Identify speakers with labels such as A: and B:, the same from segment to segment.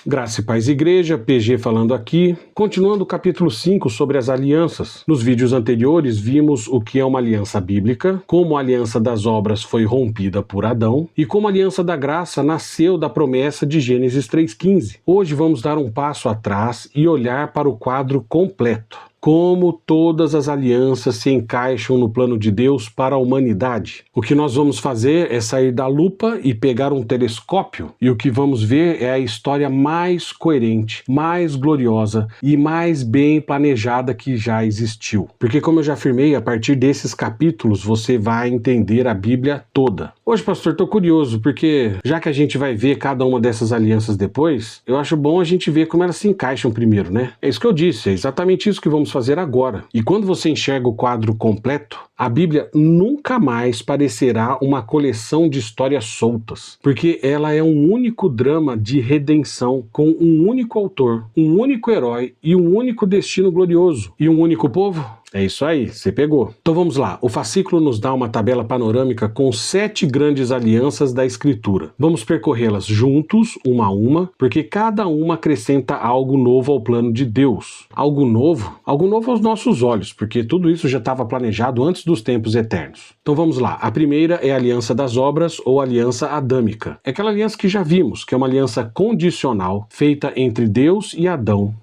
A: Graça e Paz Igreja, PG falando aqui. Continuando o capítulo 5 sobre as alianças. Nos vídeos anteriores vimos o que é uma aliança bíblica, como a aliança das obras foi rompida por Adão e como a aliança da graça nasceu da promessa de Gênesis 3,15. Hoje vamos dar um passo atrás e olhar para o quadro completo. Como todas as alianças se encaixam no plano de Deus para a humanidade. O que nós vamos fazer é sair da lupa e pegar um telescópio, e o que vamos ver é a história mais coerente, mais gloriosa e mais bem planejada que já existiu. Porque, como eu já afirmei, a partir desses capítulos você vai entender a Bíblia toda. Hoje, pastor, estou curioso, porque já que a gente vai ver cada uma dessas alianças depois, eu acho bom a gente ver como elas se encaixam primeiro, né? É isso que eu disse, é exatamente isso que vamos fazer agora. E quando você enxerga o quadro completo, a Bíblia nunca mais parecerá uma coleção de histórias soltas, porque ela é um único drama de redenção, com um único autor, um único herói e um único destino glorioso. E um único povo? É isso aí, você pegou. Então vamos lá, o fascículo nos dá uma tabela panorâmica com 7 grandes alianças da Escritura. Vamos percorrê-las juntos, uma a uma, porque cada uma acrescenta algo novo ao plano de Deus. Algo novo aos nossos olhos, porque tudo isso já estava planejado antes dos tempos eternos. Então vamos lá, a primeira é a aliança das obras ou aliança adâmica. É aquela aliança que já vimos, que é uma aliança condicional, feita entre Deus e Adão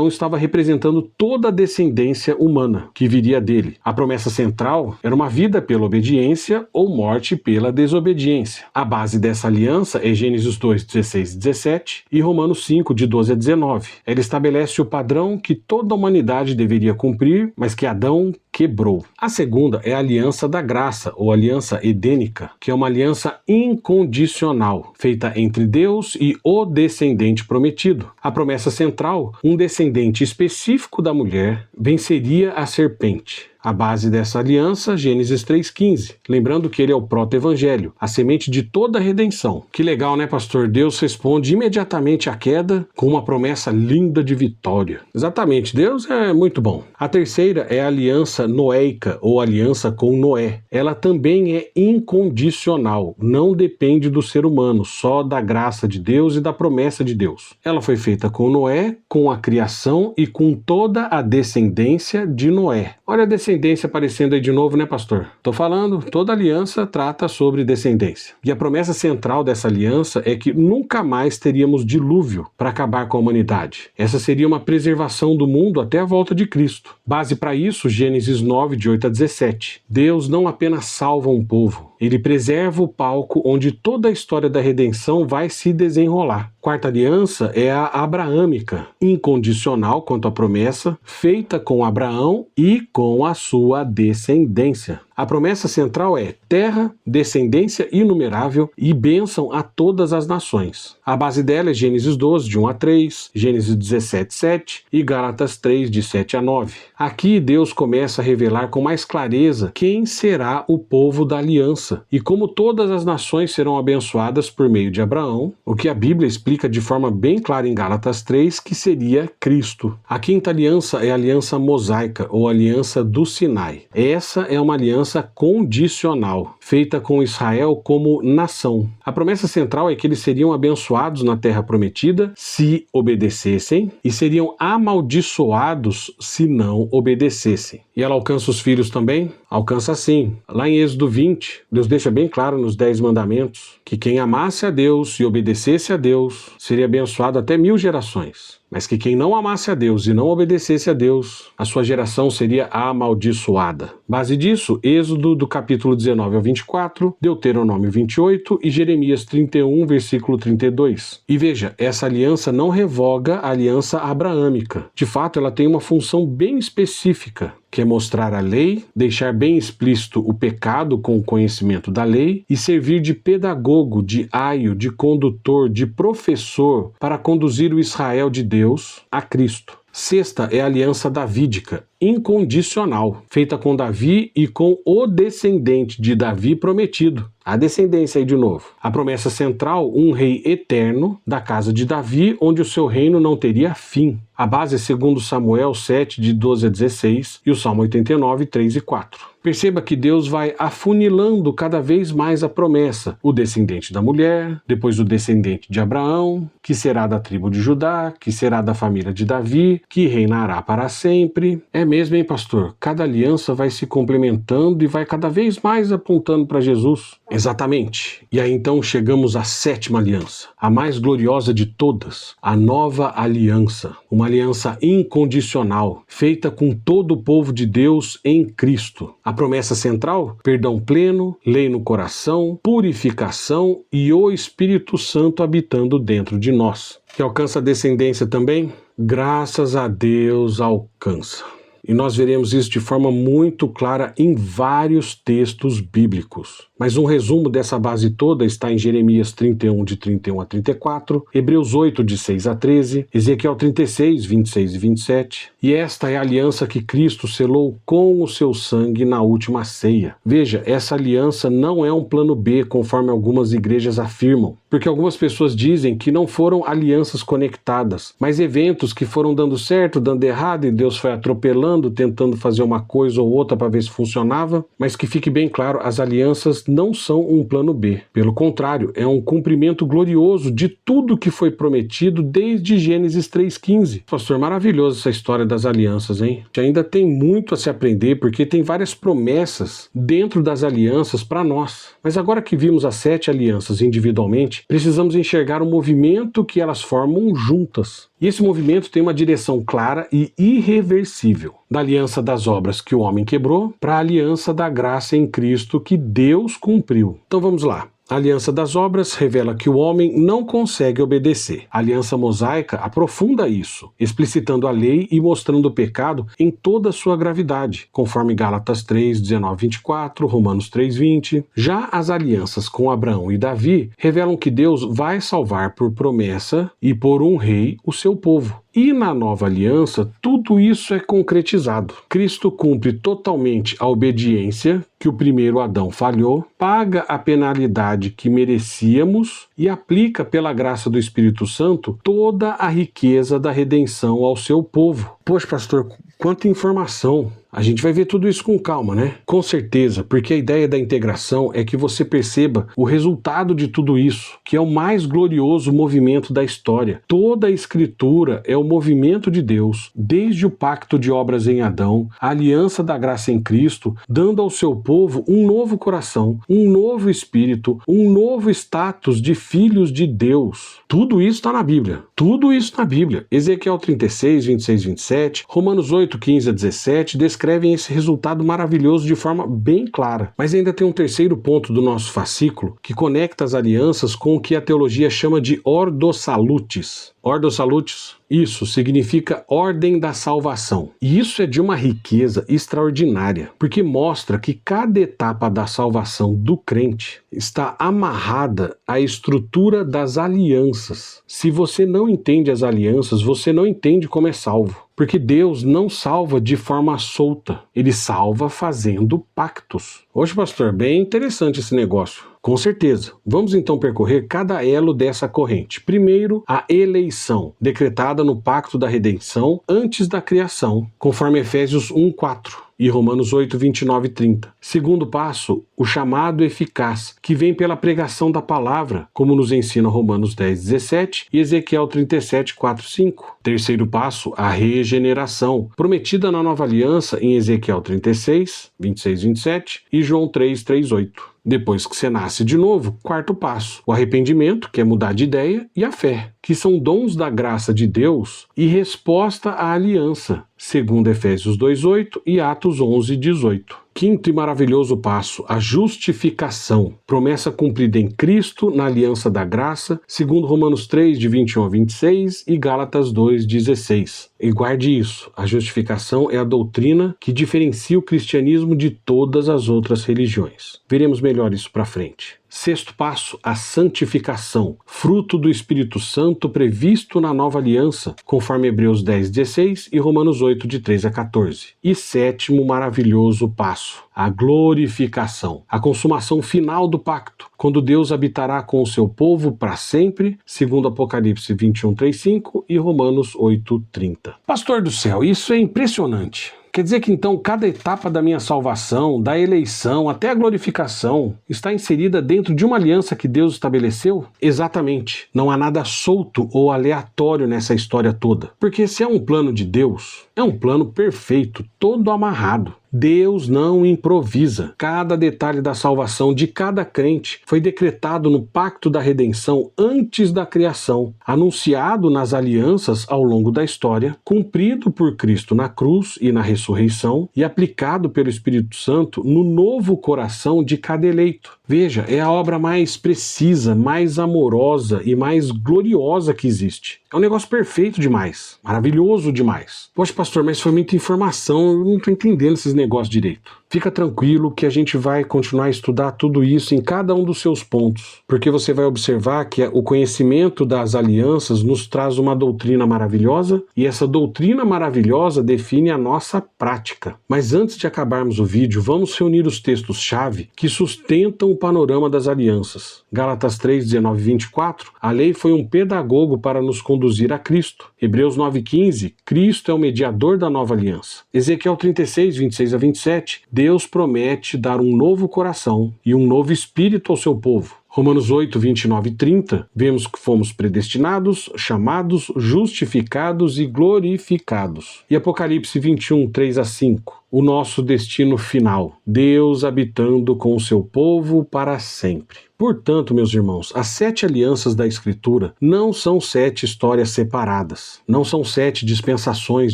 A: estava representando toda a descendência humana que viria dele. A promessa central era uma vida pela obediência ou morte pela desobediência. A base dessa aliança é Gênesis 2, 16 e 17 e Romanos 5, de 12 a 19. Ela estabelece o padrão que toda a humanidade deveria cumprir, mas que Adão quebrou. A segunda é a aliança da graça, ou aliança edênica, que é uma aliança incondicional, feita entre Deus e o descendente prometido. A promessa central, um descendente específico da mulher, venceria a serpente. A base dessa aliança, Gênesis 3,15. Lembrando que ele é o proto-evangelho, a semente de toda a redenção. Que legal, né, pastor? Deus responde imediatamente à queda com uma promessa linda de vitória. Exatamente, Deus é muito bom. A terceira é a aliança noéica, ou aliança com Noé. Ela também é incondicional, não depende do ser humano, só da graça de Deus e da promessa de Deus. Ela foi feita com Noé, com a criação e com toda a descendência de Noé. Olha a descendência aparecendo aí de novo, né, pastor? Tô falando, toda aliança trata sobre descendência. E a promessa central dessa aliança é que nunca mais teríamos dilúvio para acabar com a humanidade. Essa seria uma preservação do mundo até a volta de Cristo. Base para isso, Gênesis 9, de 8 a 17. Deus não apenas salva um povo, ele preserva o palco onde toda a história da redenção vai se desenrolar. Quarta aliança é a abraâmica, incondicional quanto à promessa, feita com Abraão e com a sua descendência. A promessa central é terra, descendência inumerável e bênção a todas as nações. A base dela é Gênesis 12, de 1 a 3, Gênesis 17, 7 e Gálatas 3, de 7 a 9. Aqui Deus começa a revelar com mais clareza quem será o povo da aliança e como todas as nações serão abençoadas por meio de Abraão, o que a Bíblia explica de forma bem clara em Gálatas 3, que seria Cristo. A quinta aliança é a aliança mosaica ou aliança do Sinai. Essa é uma aliança condicional, feita com Israel como nação. A promessa central é que eles seriam abençoados na terra prometida se obedecessem e seriam amaldiçoados se não obedecessem. E ela alcança os filhos também? Alcança sim. Lá em Êxodo 20, Deus deixa bem claro nos 10 mandamentos que quem amasse a Deus e obedecesse a Deus seria abençoado até 1000 gerações. Mas que quem não amasse a Deus e não obedecesse a Deus, a sua geração seria amaldiçoada. Base disso, Êxodo do capítulo 19 ao 24, Deuteronômio 28 e Jeremias 31, versículo 32. E veja, essa aliança não revoga a aliança abraâmica. De fato, ela tem uma função bem específica, que é mostrar a lei, deixar bem explícito o pecado com o conhecimento da lei e servir de pedagogo, de aio, de condutor, de professor para conduzir o Israel de Deus a Cristo. Sexta é a aliança davídica, incondicional, feita com Davi e com o descendente de Davi prometido. A descendência aí de novo. A promessa central, um rei eterno da casa de Davi, onde o seu reino não teria fim. A base é segundo Samuel 7, de 12 a 16 e o Salmo 89, 3 e 4. Perceba que Deus vai afunilando cada vez mais a promessa. O descendente da mulher, depois o descendente de Abraão, que será da tribo de Judá, que será da família de Davi, que reinará para sempre. É mesmo, hein, pastor? Cada aliança vai se complementando e vai cada vez mais apontando para Jesus. Exatamente. E aí então chegamos à 7ª aliança, a mais gloriosa de todas, a nova aliança. Uma aliança incondicional, feita com todo o povo de Deus em Cristo. A promessa central, perdão pleno, lei no coração, purificação e o Espírito Santo habitando dentro de nós. Que alcança a descendência também? Graças a Deus alcança. E nós veremos isso de forma muito clara em vários textos bíblicos. Mas um resumo dessa base toda está em Jeremias 31, de 31 a 34, Hebreus 8, de 6 a 13, Ezequiel 36, 26 e 27. E esta é a aliança que Cristo selou com o seu sangue na última ceia. Veja, essa aliança não é um plano B, conforme algumas igrejas afirmam. Porque algumas pessoas dizem que não foram alianças conectadas, mas eventos que foram dando certo, dando errado, e Deus foi atropelando, tentando fazer uma coisa ou outra para ver se funcionava. Mas que fique bem claro, as alianças não são um plano B. Pelo contrário, é um cumprimento glorioso de tudo que foi prometido desde Gênesis 3,15. Pastor, maravilhoso essa história das alianças, hein? Ainda tem muito a se aprender, porque tem várias promessas dentro das alianças para nós. Mas agora que vimos as 7 alianças individualmente, precisamos enxergar o movimento que elas formam juntas. E esse movimento tem uma direção clara e irreversível. Da aliança das obras que o homem quebrou para a aliança da graça em Cristo que Deus cumpriu. Então vamos lá. A aliança das obras revela que o homem não consegue obedecer. A aliança mosaica aprofunda isso, explicitando a lei e mostrando o pecado em toda a sua gravidade, conforme Gálatas 3, 19, 24, Romanos 3, 20. Já as alianças com Abraão e Davi revelam que Deus vai salvar por promessa e por um rei o seu povo. E na nova aliança, tudo isso é concretizado. Cristo cumpre totalmente a obediência que o primeiro Adão falhou, paga a penalidade que merecíamos e aplica, pela graça do Espírito Santo, toda a riqueza da redenção ao seu povo. Poxa, pastor, quanta informação! A gente vai ver tudo isso com calma, né? Com certeza, porque a ideia da integração é que você perceba o resultado de tudo isso, que é o mais glorioso movimento da história. Toda a Escritura é o movimento de Deus, desde o pacto de obras em Adão, a aliança da graça em Cristo, dando ao seu povo um novo coração, um novo espírito, um novo status de filhos de Deus. Tudo isso está na Bíblia. Tudo isso na Bíblia. Ezequiel 36, 26, 27, Romanos 8, 15 a 17, descrevem esse resultado maravilhoso de forma bem clara. Mas ainda tem um terceiro ponto do nosso fascículo que conecta as alianças com o que a teologia chama de Ordo Salutis. Ordo Salutis, isso significa ordem da salvação. E isso é de uma riqueza extraordinária, porque mostra que cada etapa da salvação do crente está amarrada à estrutura das alianças. Se você não entende as alianças, você não entende como é salvo. Porque Deus não salva de forma solta, Ele salva fazendo pactos. Hoje, pastor, bem interessante esse negócio. Com certeza. Vamos então percorrer cada elo dessa corrente. Primeiro, a eleição, decretada no pacto da redenção antes da criação, conforme Efésios 1:4. E Romanos 8, 29 e 30. Segundo passo, o chamado eficaz, que vem pela pregação da palavra, como nos ensina Romanos 10, 17 e Ezequiel 37, 4, 5. Terceiro passo, a regeneração, prometida na nova aliança em Ezequiel 36, 26, 27 e João 3, 3, 8. Depois que você nasce de novo, quarto passo, o arrependimento, que é mudar de ideia, e a fé, que são dons da graça de Deus e resposta à aliança, segundo Efésios 2:8 e Atos 11:18. Quinto e maravilhoso passo, a justificação, promessa cumprida em Cristo na aliança da graça, segundo Romanos 3, de 21 a 26 e Gálatas 2:16. E guarde isso, a justificação é a doutrina que diferencia o cristianismo de todas as outras religiões. Veremos melhor isso para frente. Sexto passo, a santificação, fruto do Espírito Santo previsto na nova aliança, conforme Hebreus 10:16 e Romanos 8, de 3 a 14. E sétimo maravilhoso passo, a glorificação, a consumação final do pacto, quando Deus habitará com o seu povo para sempre, segundo Apocalipse 21:3-5 e Romanos 8:30. Pastor do céu, isso é impressionante. Quer dizer que então cada etapa da minha salvação, da eleição até a glorificação, está inserida dentro de uma aliança que Deus estabeleceu? Exatamente. Não há nada solto ou aleatório nessa história toda. Porque se é um plano de Deus, é um plano perfeito, todo amarrado. Deus não improvisa. Cada detalhe da salvação de cada crente foi decretado no pacto da redenção antes da criação, anunciado nas alianças ao longo da história, cumprido por Cristo na cruz e na ressurreição e aplicado pelo Espírito Santo no novo coração de cada eleito. Veja, é a obra mais precisa, mais amorosa e mais gloriosa que existe. É um negócio perfeito demais, maravilhoso demais. Poxa, pastor, mas foi muita informação, eu não estou entendendo esses negócios direito. Fica tranquilo que a gente vai continuar a estudar tudo isso em cada um dos seus pontos, porque você vai observar que o conhecimento das alianças nos traz uma doutrina maravilhosa e essa doutrina maravilhosa define a nossa prática. Mas antes de acabarmos o vídeo, vamos reunir os textos-chave que sustentam o panorama das alianças. Gálatas 3, 19 e 24, a lei foi um pedagogo para nos conduzir a Cristo. Hebreus 9:15, Cristo é o mediador da nova aliança. Ezequiel 36, 26 a 27, Deus promete dar um novo coração e um novo espírito ao seu povo. Romanos 8, 29 e 30, vemos que fomos predestinados, chamados, justificados e glorificados. E Apocalipse 21, 3 a 5, o nosso destino final, Deus habitando com o seu povo para sempre. Portanto, meus irmãos, as 7 alianças da Escritura não são 7 histórias separadas, não são 7 dispensações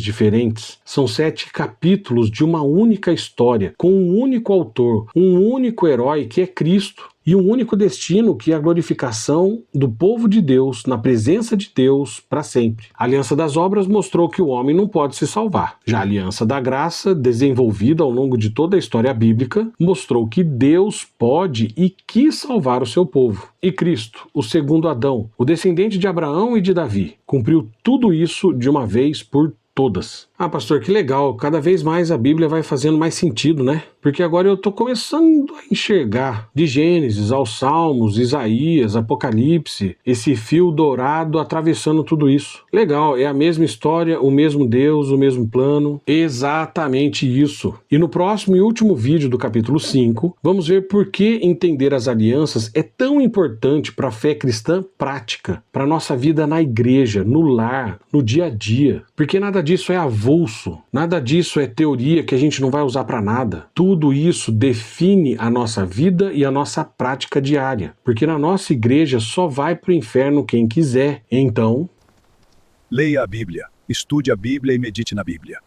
A: diferentes, são 7 capítulos de uma única história, com um único autor, um único herói que é Cristo, e um único destino que é a glorificação do povo de Deus na presença de Deus para sempre. A aliança das obras mostrou que o homem não pode se salvar. Já a aliança da graça, desenvolvida ao longo de toda a história bíblica, mostrou que Deus pode e quis salvar o seu povo. E Cristo, o segundo Adão, o descendente de Abraão e de Davi, cumpriu tudo isso de uma vez por todas. Ah, pastor, que legal. Cada vez mais a Bíblia vai fazendo mais sentido, né? Porque agora eu estou começando a enxergar de Gênesis aos Salmos, Isaías, Apocalipse, esse fio dourado atravessando tudo isso. Legal, é a mesma história, o mesmo Deus, o mesmo plano. Exatamente isso. E no próximo e último vídeo do capítulo 5, vamos ver por que entender as alianças é tão importante para a fé cristã prática, para a nossa vida na igreja, no lar, no dia a dia. Porque nada disso é avulso, nada disso é teoria que a gente não vai usar para nada. Tudo isso define a nossa vida e a nossa prática diária, porque na nossa igreja só vai para o inferno quem quiser. Então,
B: leia a Bíblia, estude a Bíblia e medite na Bíblia.